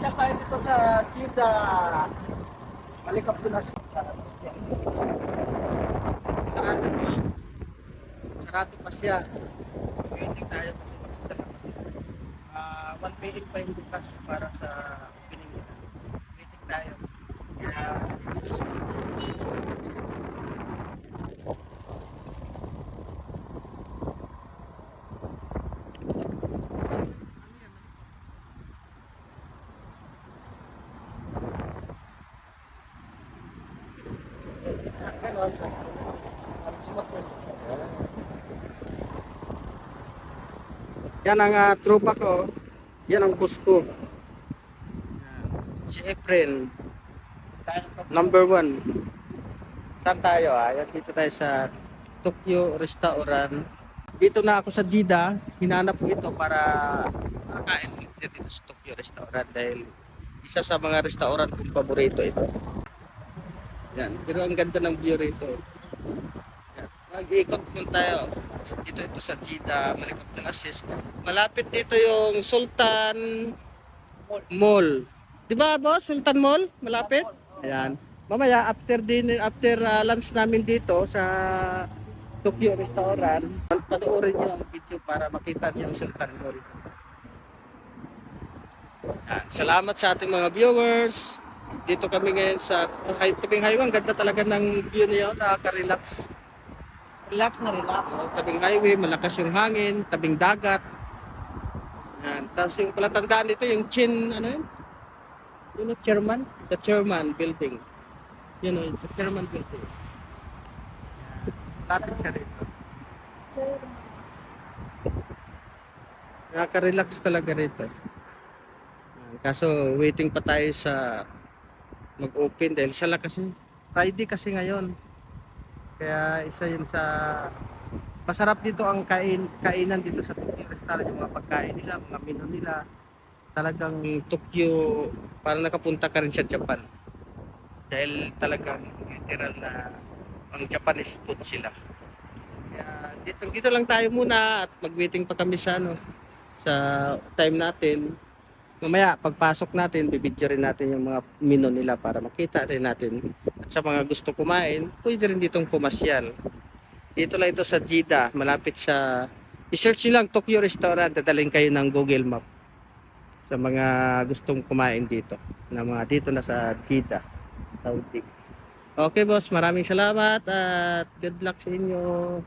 Pasyal tayo dito sa Jeddah. Malikap doon na sarado pa. Sarado pa siya. Waiting tayo kasi magsasalabas. 1 PM pa yung bukas para sa opening nila. Waiting tayo. Kaya ganon. Yan ang tropa ko. Yan ang boss ko. Si Efren. Number 1. Saan tayo? Yan, dito tayo sa Tokyo Restaurant. Dito na ako sa Jeddah. Hinanap ko ito para makain dito sa Tokyo Restaurant dahil isa sa mga restaurant kong paborito ito. Yan, pero ang ganda ng view rito. Yan. Mag-iikot muna tayo. Ito sa Jeddah, Malikap del Aziz. Malapit dito yung Sultan Mall. 'Di ba, boss? Sultan Mall, malapit. Ayan. Mamaya after lunch namin dito sa Tokyo Restaurant, panoorin niyo ang video para makita niyo ang Sultan Mall. Yan. Salamat sa ating mga viewers. Dito kami ngayon sa tabing highway. Ang ganda talaga ng view niyo, nakaka-relax. Relax na relax. Tabing highway, malakas yung hangin, tabing dagat. Yan. Tapos yung palatandaan dito, yung ano yun? Yun yung chairman? The chairman building. Yun yung the chairman building. Lapit siya rito. Nakaka-relax talaga rito. Kaso waiting pa tayo sa mag-open dahil siya lang kasi Friday kasi ngayon. Kaya isa yun sa masarap dito ang kainan dito sa Tokyo Restaurant, yung mga pagkain nila, mga menu nila. Talagang Tokyo, parang nakapunta ka rin sa Japan. Dahil talagang literal na ang Japanese food sila. Kaya dito lang tayo muna at mag-waiting pa kami sa sa time natin. Mamaya pagpasok natin, bibidyo rin natin yung mga menu nila para makita rin natin. At sa mga gusto kumain, pwede rin ditong pumasyal. Dito lang ito sa Jeddah, malapit sa i-search nyo lang Tokyo Restaurant, dadalhin kayo ng Google Map sa mga gustong kumain dito. Na mga dito na sa Jeddah, Saudi. Okay boss, maraming salamat at good luck sa inyo.